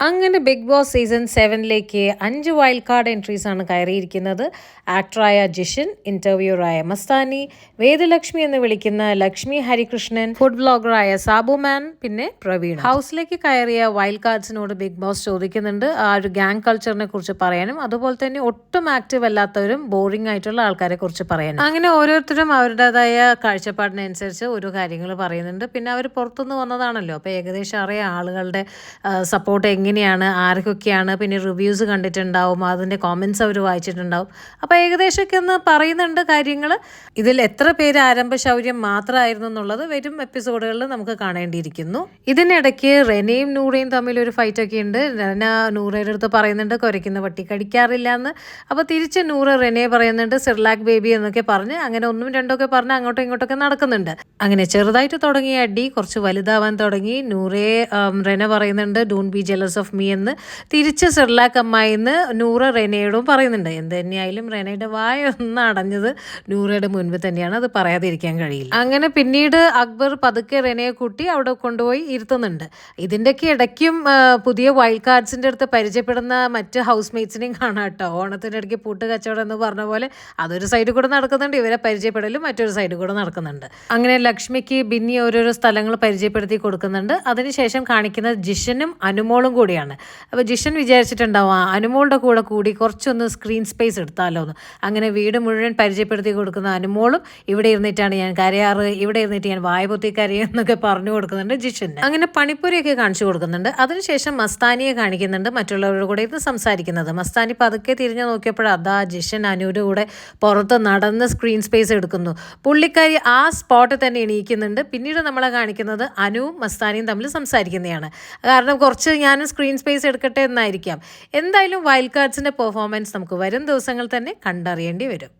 അങ്ങനെ Bigg Boss season 7ലേക്ക് 5 wild card entries ആണ് കയറിയിരിക്കുന്നത്. ആക്ടറായ ജിഷൻ, ഇന്റർവ്യൂറായ മസ്താനി, വേദലക്ഷ്മി എന്ന് വിളിക്കുന്ന ലക്ഷ്മി ഹരികൃഷ്ണൻ, ഫുഡ് വ്ളോഗറായ സാബുമാൻ, പിന്നെ പ്രവീൺ. ഹൗസിലേക്ക് കയറിയ വൈൽഡ് കാർഡ്സിനോട് ബിഗ് ബോസ് ചോദിക്കുന്നുണ്ട് ആ ഒരു ഗാങ് കൾച്ചറിനെ കുറിച്ച് പറയാനും അതുപോലെ തന്നെ ഒട്ടും ആക്റ്റീവ് അല്ലാത്തവരും ബോറിംഗ് ആയിട്ടുള്ള ആൾക്കാരെ കുറിച്ച് പറയാനും. അങ്ങനെ ഓരോരുത്തരും അവരുടേതായ കാഴ്ചപ്പാടിനനുസരിച്ച് ഓരോ കാര്യങ്ങൾ പറയുന്നുണ്ട്. പിന്നെ അവർ പുറത്തുനിന്ന് വന്നതാണല്ലോ, അപ്പോൾ ഏകദേശം അറിയാം ആളുകളുടെ സപ്പോർട്ട് എങ്ങനെയാണ്, ആർക്കൊക്കെയാണ്. പിന്നെ റിവ്യൂസ് കണ്ടിട്ടുണ്ടാവും, അതിൻ്റെ കോമെൻറ്റ്സ് അവർ വായിച്ചിട്ടുണ്ടാവും. അപ്പോൾ ഏകദേശമൊക്കെ ഒന്ന് പറയുന്നുണ്ട് കാര്യങ്ങൾ. ഇതിൽ എത്ര പേര് ആരംഭ ശൗര്യം മാത്രമായിരുന്നു എന്നുള്ളത് വരും എപ്പിസോഡുകളിൽ നമുക്ക് കാണേണ്ടിയിരിക്കുന്നു. ഇതിനിടയ്ക്ക് റെനയും നൂറയും തമ്മിൽ ഒരു ഫൈറ്റൊക്കെ ഉണ്ട്. റെന നൂറയുടെ അടുത്ത് പറയുന്നുണ്ട് കുരയ്ക്കുന്ന പട്ടി കടിക്കാറില്ല എന്ന്. അപ്പോൾ തിരിച്ച് നൂറ റെനയെ പറയുന്നുണ്ട് സിർലാക്ക് ബേബി എന്നൊക്കെ പറഞ്ഞ്, അങ്ങനെ ഒന്നും രണ്ടൊക്കെ പറഞ്ഞ് അങ്ങോട്ടും ഇങ്ങോട്ടൊക്കെ നടക്കുന്നുണ്ട്. അങ്ങനെ ചെറുതായിട്ട് തുടങ്ങിയ അടി കുറച്ച് വലുതാവാൻ തുടങ്ങി. നൂറയെ റെന പറയുന്നുണ്ട് don't be jealous of me എന്ന്. തിരിച്ച് സിർലാക്ക് അമ്മായിന്ന് നൂറ റെനയോടും പറയുന്നുണ്ട്. എന്ത് തന്നെയായാലും റെനയുടെ വായ ഒന്ന് അടഞ്ഞത് നൂറയുടെ മുൻപിൽ തന്നെയാണ്, അത് പറയാതിരിക്കാൻ കഴിയില്ല. അങ്ങനെ പിന്നീട് അക്ബർ പതുക്കെ റെനയെ കൂട്ടി അവിടെ കൊണ്ടുപോയി ഇരുത്തുന്നുണ്ട്. ഇതിൻ്റെയൊക്കെ ഇടയ്ക്കും പുതിയ വൈൽഡ് കാർഡ്സിൻ്റെ അടുത്ത് പരിചയപ്പെടുന്ന മറ്റ് ഹൗസ് മേറ്റ്സിനെയും കാണാം കേട്ടോ. ഓണത്തിൻ്റെ ഇടയ്ക്ക് പൂട്ട് കച്ചവടം എന്ന് പറഞ്ഞ പോലെ അതൊരു സൈഡിൽ കൂടെ നടക്കുന്നുണ്ട്, ഇവരെ പരിചയപ്പെടലും മറ്റൊരു സൈഡിൽ കൂടെ നടക്കുന്നുണ്ട്. അങ്ങനെ ലക്ഷ്മിക്ക് ബിന്നി ഓരോരോ സ്ഥലങ്ങൾ പരിചയപ്പെടുത്തി കൊടുക്കുന്നുണ്ട്. അതിനുശേഷം കാണിക്കുന്നത് ജിഷനും അനുമോളും കൂടിയാണ്. അപ്പോൾ ജിഷൻ വിചാരിച്ചിട്ടുണ്ടാവും അനുമോളുടെ കൂടെ കൂടി കുറച്ചൊന്ന് സ്ക്രീൻ സ്പേസ് എടുത്താലോ എന്ന്. അങ്ങനെ വീട് മുഴുവൻ പരിചയപ്പെടുത്തി കൊടുക്കുന്ന അനുമോളും ഇവിടെ ഇരുന്നിട്ടാണ് ഞാൻ കരയാറ്, ഇവിടെ ഇരുന്നിട്ട് ഞാൻ വായ പൊത്തി കരയെന്നൊക്കെ പറഞ്ഞു കൊടുക്കുന്നുണ്ട് ജിഷന്. അങ്ങനെ പണിപ്പുരയൊക്കെ കാണിച്ചു കൊടുക്കുന്നുണ്ട്. അതിനുശേഷം മസ്താനിയെ കാണിക്കുന്നുണ്ട് മറ്റുള്ളവരുടെ കൂടെ ഇരുന്ന് സംസാരിക്കുന്നത്. മസ്താനി പതുക്കെ തിരിഞ്ഞു നോക്കിയപ്പോൾ അതാ ജിഷൻ അനുവിൻ്റെ കൂടെ പുറത്ത് നടന്ന് സ്ക്രീൻ സ്പേസ് എടുക്കുന്നു. പുള്ളിക്കാരി ആ സ്പോട്ടിൽ തന്നെ എണീക്കുന്നുണ്ട്. പിന്നീട് നമ്മളെ കാണിക്കുന്നത് അനുവും മസ്താനിയും തമ്മിൽ സംസാരിക്കുന്നതാണ്. കാരണം കുറച്ച് ഞാനും സ്ക്രീൻ സ്പേസ് എടുക്കട്ടെ എന്നായിരിക്കാം. എന്തായാലും വൈൽഡ് കാർഡ്സിൻ്റെ പെർഫോമൻസ് നമുക്ക് വരും ദിവസങ്ങൾ തന്നെ കണ്ടറിയേണ്ടി വരും.